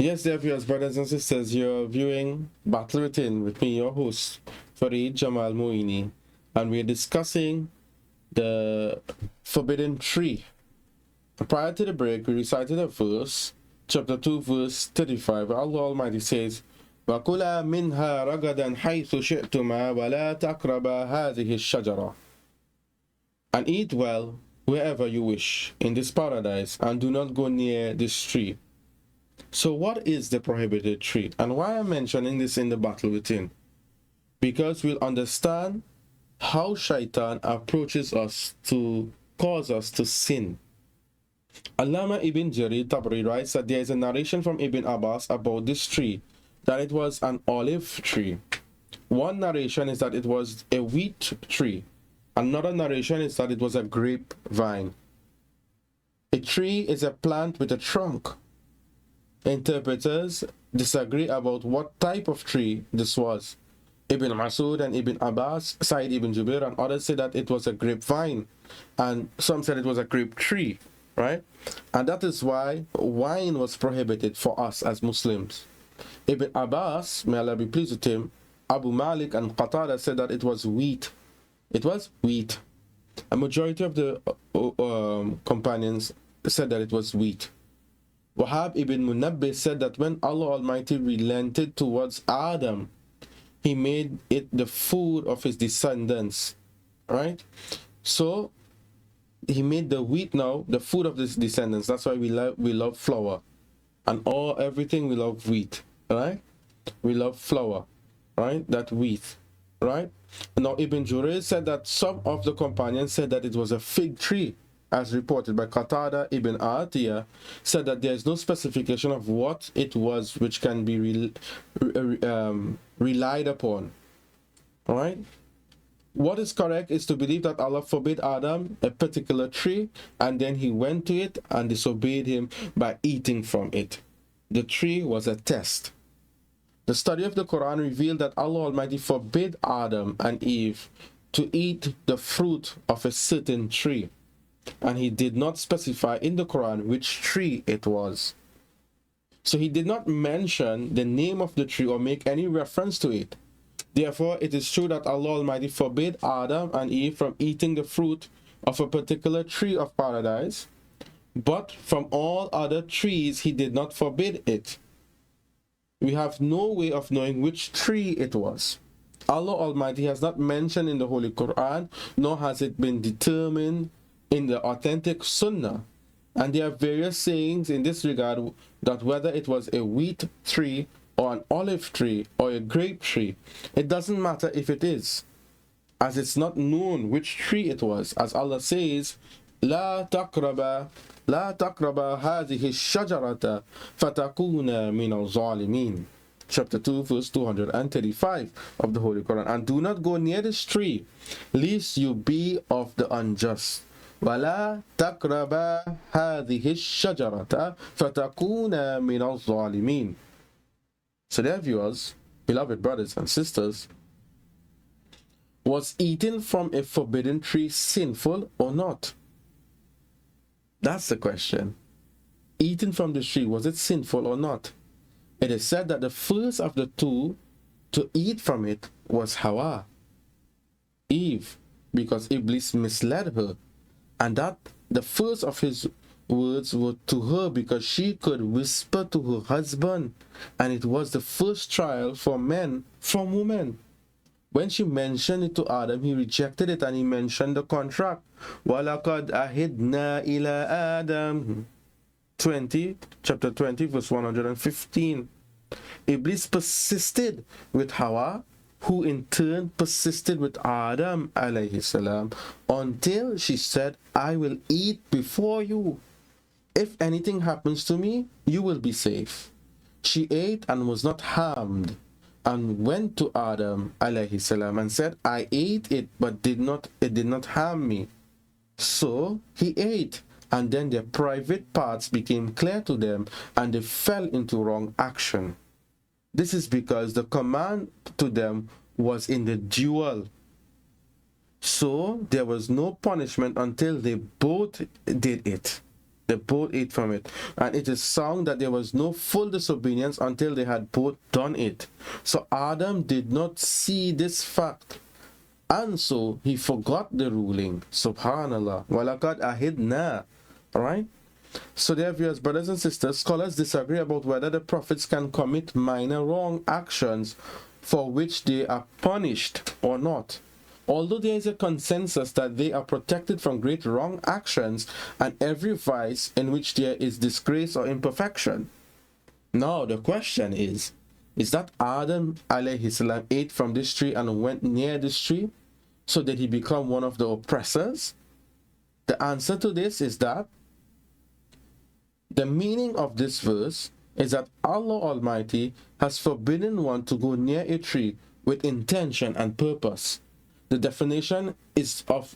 Yes, dear viewers, brothers and sisters, you're viewing Battle Within with me, your host, Farid Jamal Moini, and we're discussing the forbidden tree. Prior to the break, we recited a verse, chapter 2, verse 35. Allah Almighty says, وَكُلَا مِنْهَا رَغَدًا حَيْثُ شِئْتُمَا وَلَا تَقْرَبَا هَذِهِ الشَّجَرَةِ. And eat well wherever you wish in this paradise, and do not go near this tree. So what is the prohibited tree? And why I'm mentioning this in the Battle Within? Because we'll understand how Shaitan approaches us to cause us to sin. Allama ibn Jarir Tabari writes that there is a narration from Ibn Abbas about this tree, that it was an olive tree. One narration is that it was a wheat tree. Another narration is that it was a grapevine. A tree is a plant with a trunk. Interpreters disagree about what type of tree this was. Ibn Masud and Ibn Abbas, Sa'id ibn Jubair and others say that it was a grapevine, and some said it was a grape tree, right? And that is why wine was prohibited for us as Muslims. Ibn Abbas, may Allah be pleased with him, Abu Malik and Qatada said that it was wheat. It was wheat. A majority of the companions said that it was wheat. Wahab ibn Munabbih said that when Allah Almighty relented towards Adam, He made it the food of his descendants, right? So He made the wheat now the food of his descendants. That's why we love flour, and everything we love wheat, right? We love flour, right? That wheat, right? Now Ibn Juray said that some of the companions said that it was a fig tree, as reported by Qatada. Ibn Atiyah said that there is no specification of what it was which can be relied upon. All right. What is correct is to believe that Allah forbid Adam a particular tree, and then he went to it and disobeyed him by eating from it. The tree was a test. The study of the Quran revealed that Allah Almighty forbid Adam and Eve to eat the fruit of a certain tree, and He did not specify in the Quran which tree it was. So He did not mention the name of the tree or make any reference to it. Therefore, it is true that Allah Almighty forbid Adam and Eve from eating the fruit of a particular tree of paradise, but from all other trees He did not forbid it. We have no way of knowing which tree it was. Allah Almighty has not mentioned in the Holy Quran, nor has it been determined in the authentic Sunnah. And there are various sayings in this regard, that whether it was a wheat tree or an olive tree or a grape tree, it doesn't matter if it is, as it's not known which tree it was. As Allah says, لا تقربا هذه الشجرة فتكونا من الظالمين. Chapter 2, verse 235 of the Holy Quran. And do not go near this tree, lest you be of the unjust. ولا تقربا هذه الشجرة فتكونا من الظالمين. So dear viewers, beloved brothers and sisters, was eating from a forbidden tree sinful or not? That's the question. Eating from the tree, was it sinful or not? It is said that the first of the two to eat from it was Hawa, Eve, because Iblis misled her, and that the first of his words were to her because she could whisper to her husband, and it was the first trial for men from women. When she mentioned it to Adam, he rejected it, and he mentioned the contract. وَلَقَدْ أَهِدْنَا إِلَىٰ آدَمَ 20, chapter 20, verse 115. Iblis persisted with Hawa, who in turn persisted with Adam alayhi salam, until she said, I will eat before you. If anything happens to me, you will be safe. She ate and was not harmed, and went to Adam alayhi salam and said, I ate it, but it did not harm me. So he ate, and then their private parts became clear to them, and they fell into wrong action. This is because the command to them was in the dual. So there was no punishment until they both did it. They both ate from it. And it is sound that there was no full disobedience until they had both done it. So Adam did not see this fact. And so he forgot the ruling. Subhanallah. Walakad ahidna. Alright? So therefore, as brothers and sisters, scholars disagree about whether the prophets can commit minor wrong actions for which they are punished or not. Although there is a consensus that they are protected from great wrong actions and every vice in which there is disgrace or imperfection. Now the question is that Adam alayhi salam ate from this tree and went near this tree? So did he become one of the oppressors? The answer to this is that the meaning of this verse is that Allah Almighty has forbidden one to go near a tree with intention and purpose. The definition is of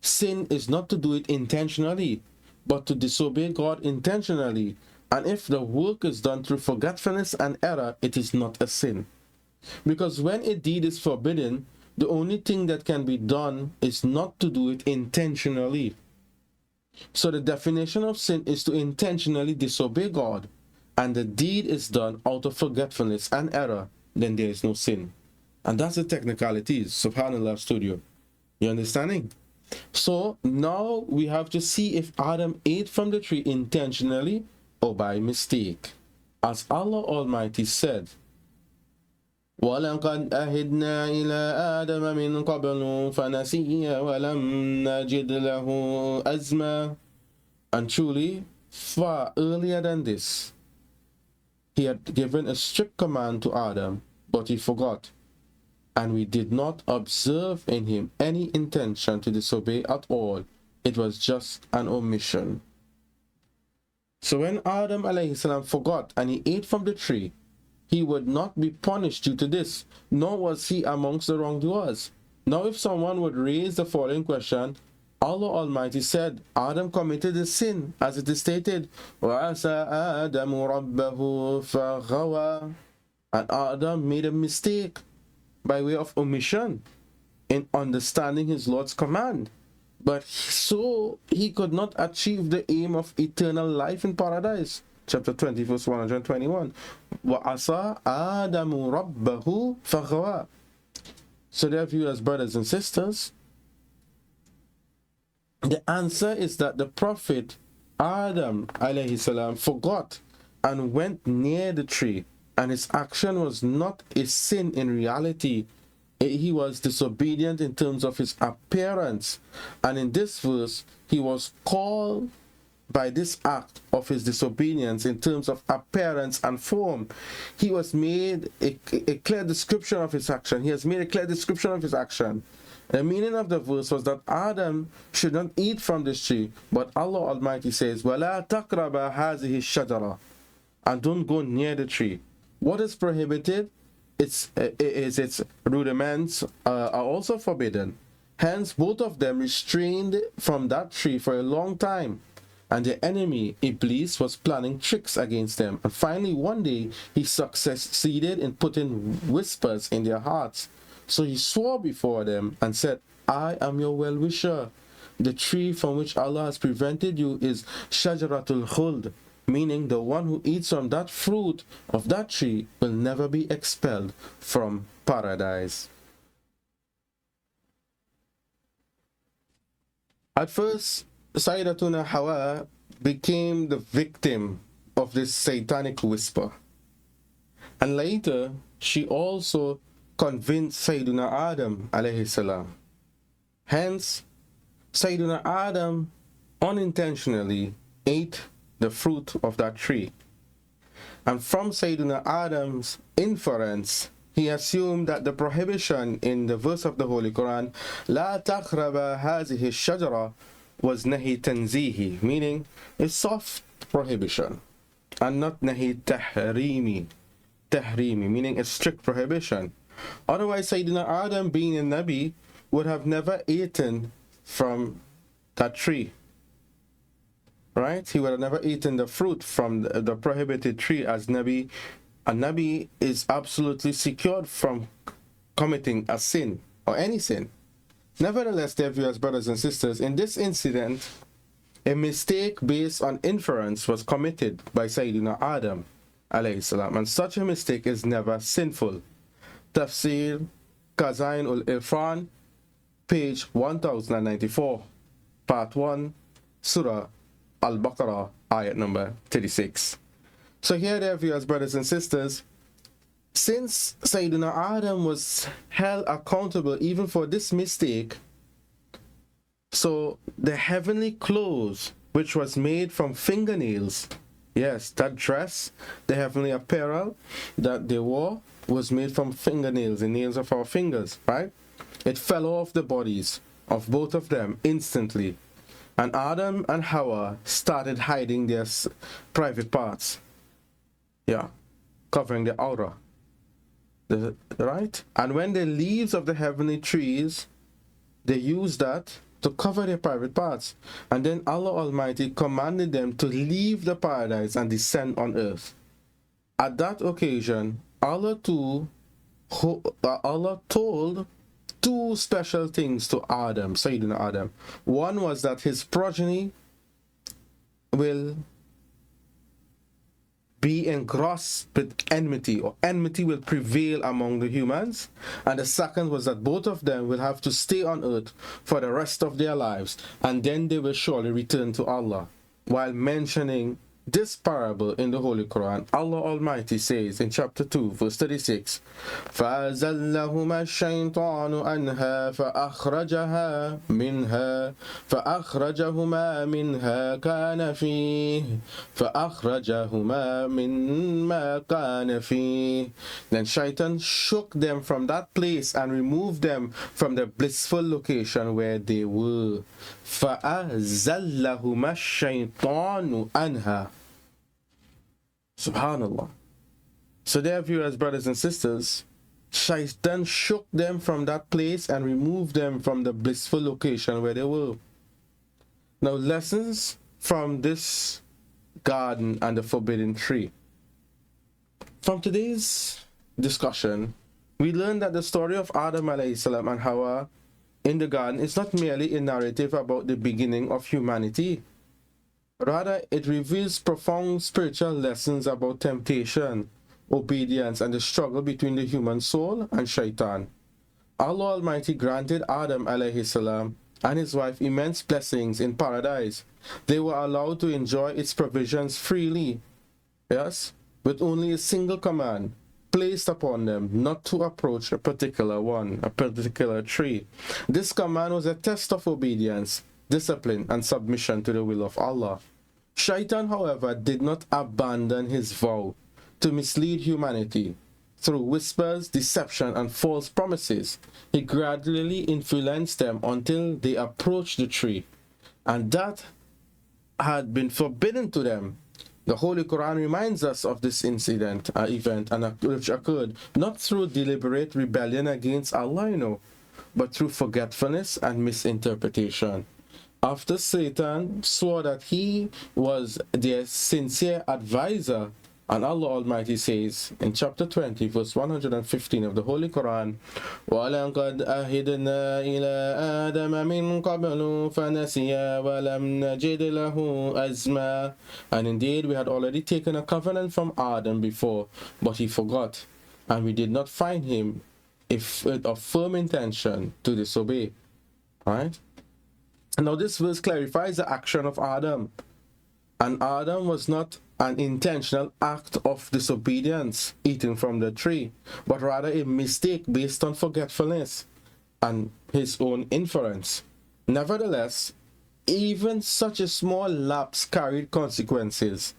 sin is not to do it intentionally, but to disobey God intentionally. And if the work is done through forgetfulness and error, it is not a sin. Because when a deed is forbidden, the only thing that can be done is not to do it intentionally. So the definition of sin is to intentionally disobey God, and the deed is done out of forgetfulness and error, then there is no sin. And that's the technicalities, subhanallah studio. You understanding? So now we have to see if Adam ate from the tree intentionally or by mistake. As Allah Almighty said, وَلَقَدْ أَهِدْنَا إِلَىٰ آدَمَ مِنْ قَبْلُ فَنَسِيَ وَلَمْ نَجِدْ لَهُ أَزْمًا. And truly, far earlier than this, he had given a strict command to Adam, but he forgot. And we did not observe in him any intention to disobey at all. It was just an omission. So when Adam alayhi salam forgot and he ate from the tree, he would not be punished due to this, nor was he amongst the wrongdoers. Now if someone would raise the following question, Allah Almighty said, Adam committed a sin, as it is stated, وَعَسَى آدَمُ رَبَّهُ فَغَوَى. And Adam made a mistake by way of omission in understanding his Lord's command. But so he could not achieve the aim of eternal life in paradise. Chapter 20, verse 121. وَعَسَى آدَمُ رَبَّهُ فَغَوَى. So therefore, as brothers and sisters, the answer is that the Prophet Adam alayhi salam forgot and went near the tree, and his action was not a sin in reality. He was disobedient in terms of his appearance, and in this verse he was called by this act of his disobedience in terms of appearance and form. He was made a clear description of his action. He has made a clear description of his action. The meaning of the verse was that Adam should not eat from this tree, but Allah Almighty says, وَلَا تَقْرَبَ هَذِهِ الشَّجَرَةِ, and don't go near the tree. What is prohibited? Its rudiments are also forbidden. Hence, both of them restrained from that tree for a long time. And the enemy, Iblis, was planning tricks against them. And finally, one day, he succeeded in putting whispers in their hearts. So he swore before them and said, I am your well-wisher. The tree from which Allah has prevented you is Shajaratul Khuld, meaning the one who eats from that fruit of that tree will never be expelled from paradise. At first, Sayyidatuna Hawa became the victim of this satanic whisper. And later, she also convinced Sayyiduna Adam alayhi salam. Hence, Sayyiduna Adam unintentionally ate the fruit of that tree. And from Sayyiduna Adam's inference, he assumed that the prohibition in the verse of the Holy Quran, لا تقرب هذه الشجرة, was nahi tanzihi, meaning a soft prohibition, and not nahi tahrimi, meaning a strict prohibition. Otherwise, Sayyidina Adam, being a Nabi, would have never eaten from that tree. Right? He would have never eaten the fruit from the prohibited tree as Nabi. A Nabi is absolutely secured from committing a sin or any sin. Nevertheless, dear viewers, brothers and sisters, in this incident, A mistake based on inference was committed by Sayyidina Adam alayhi salam, and such a mistake is never sinful. Tafsir Kazain ul Irfan, page 1094, part 1, Surah Al-Baqarah, ayat number 36. So here, there, viewers, brothers and sisters, since Sayyidina Adam was held accountable even for this mistake, so the heavenly clothes, which was made from fingernails, yes, that dress, the heavenly apparel that they wore was made from fingernails, the nails of our fingers, right? It fell off the bodies of both of them instantly. And Adam and Hawa started hiding their private parts. Yeah, covering the aura. Right? And when the leaves of the heavenly trees, they used that to cover their private parts. And then Allah Almighty commanded them to leave the paradise and descend on earth. At that occasion, Allah told two special things to Adam, Sayyidina Adam. One was that his progeny will be engrossed with enmity, or enmity will prevail among the humans. And the second was that both of them will have to stay on earth for the rest of their lives, and then they will surely return to Allah. While mentioning this parable in the Holy Quran, Allah Almighty says in chapter 2, verse 36, فَأَزَلَّهُمَا الشَّيْطَانُ أَنْهَا فَأَخْرَجَهُمَا مِنْهَا كَانَ فِيهِ. Then Shaitan shook them from that place and removed them from the blissful location where they were. فَأَزَلَّهُمَا الشَّيْطَانُ أَنْهَا. Subhanallah. So there, viewers, brothers and sisters, Shaitan shook them from that place and removed them from the blissful location where they were. Now, lessons from this garden and the forbidden tree. From today's discussion, we learn that the story of Adam alayhi salam and Hawa in the garden is not merely a narrative about the beginning of humanity. Rather, it reveals profound spiritual lessons about temptation, obedience, and the struggle between the human soul and Shaitan. Allah Almighty granted Adam alayhi salam and his wife immense blessings in paradise. They were allowed to enjoy its provisions freely, yes, with only a single command placed upon them not to approach a particular tree. This command was a test of obedience, discipline, and submission to the will of Allah. Shaitan, however, did not abandon his vow to mislead humanity through whispers, deception, and false promises. He gradually influenced them until they approached the tree, and that had been forbidden to them. The Holy Quran reminds us of this event, which occurred not through deliberate rebellion against Allah, but through forgetfulness and misinterpretation. After Satan swore that he was their sincere advisor, and Allah Almighty says in chapter 20, verse 115 of the Holy Quran, وَلَقَدْ أَهِدْنَا إِلَىٰ آدَمَ مِنْ قَبْلُ فَنَسِيَ وَلَمْ نَجِدْ لَهُ أَزْمًا. And indeed, we had already taken a covenant from Adam before, but he forgot, and we did not find him of firm intention to disobey. Right? Now this verse clarifies the action of Adam. And Adam was not an intentional act of disobedience, eating from the tree, but rather a mistake based on forgetfulness and his own inference. Nevertheless, even such a small lapse carried consequences,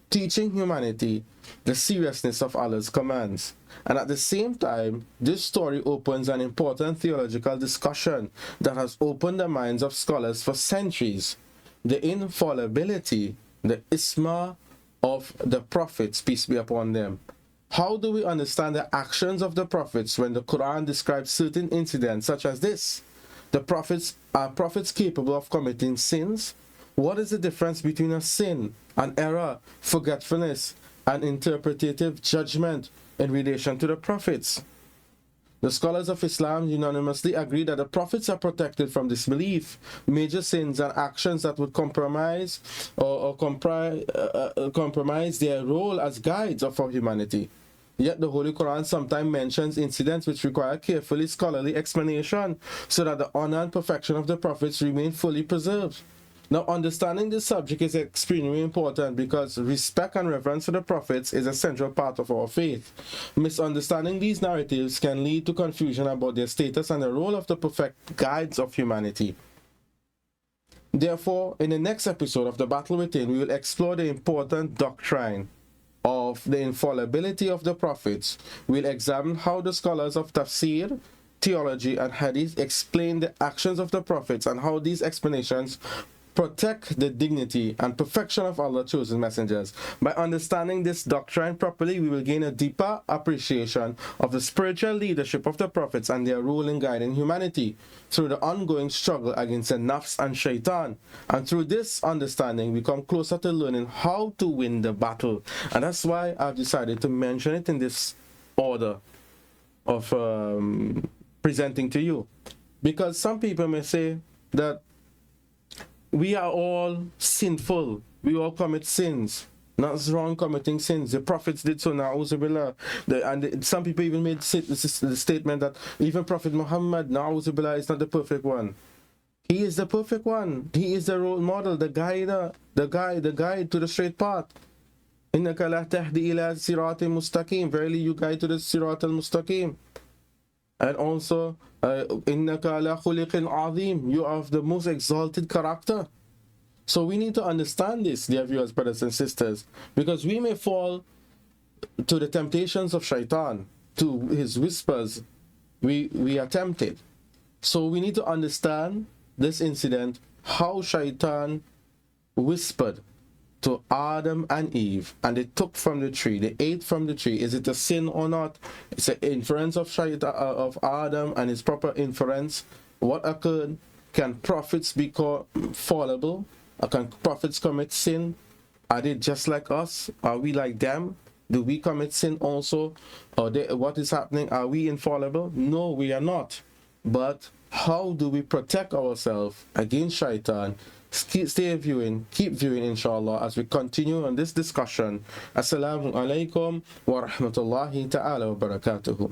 teaching humanity the seriousness of Allah's commands. And at the same time, this story opens an important theological discussion that has opened the minds of scholars for centuries. The infallibility, the isma of the prophets, peace be upon them. How do we understand the actions of the prophets when the Quran describes certain incidents such as this? The prophets are prophets capable of committing sins? What is the difference between a sin, an error, forgetfulness, and interpretative judgment in relation to the prophets? The scholars of Islam unanimously agree that the prophets are protected from disbelief, major sins, and actions that would compromise compromise their role as guides for humanity. Yet the Holy Quran sometimes mentions incidents which require carefully scholarly explanation so that the honor and perfection of the prophets remain fully preserved. Now, understanding this subject is extremely important because respect and reverence for the prophets is a central part of our faith. Misunderstanding these narratives can lead to confusion about their status and the role of the perfect guides of humanity. Therefore, in the next episode of The Battle Within, we will explore the important doctrine of the infallibility of the prophets. We'll examine how the scholars of tafsir, theology, and hadith explain the actions of the prophets and how these explanations protect the dignity and perfection of Allah's chosen messengers. By understanding this doctrine properly, we will gain a deeper appreciation of the spiritual leadership of the prophets and their role in guiding humanity through the ongoing struggle against the nafs and shaitan. And through this understanding, we come closer to learning how to win the battle. And that's why I've decided to mention it in this order of presenting to you. Because some people may say that we are all sinful. We all commit sins. Nothing's wrong committing sins. The prophets did so. Na'uzubillah. And some people even made the statement that even Prophet Muhammad, na'uzubillah, is not the perfect one. He is the perfect one. He is the role model, the guide to the straight path. Innaka la tahdi ila siratin mustaqim. Verily you guide to the sirat al-mustaqim. And also, innaka la khuliqin azim. You are of the most exalted character. So we need to understand this, dear viewers, brothers and sisters, because we may fall to the temptations of shaitan, to his whispers. We are tempted. So we need to understand this incident, how shaitan whispered to Adam and Eve, and they took from the tree, they ate from the tree. Is it a sin or not? It's an inference of shaitan, of Adam, and his proper inference. What occurred? Can prophets be fallible? Can prophets commit sin? Are they just like us? Are we like them? Do we commit sin also? Or what is happening? Are we infallible? No, we are not. But how do we protect ourselves against shaitan? Stay viewing, keep viewing, inshallah, as we continue on this discussion. Assalamu alaikum wa rahmatullahi ta'ala wa barakatuhu.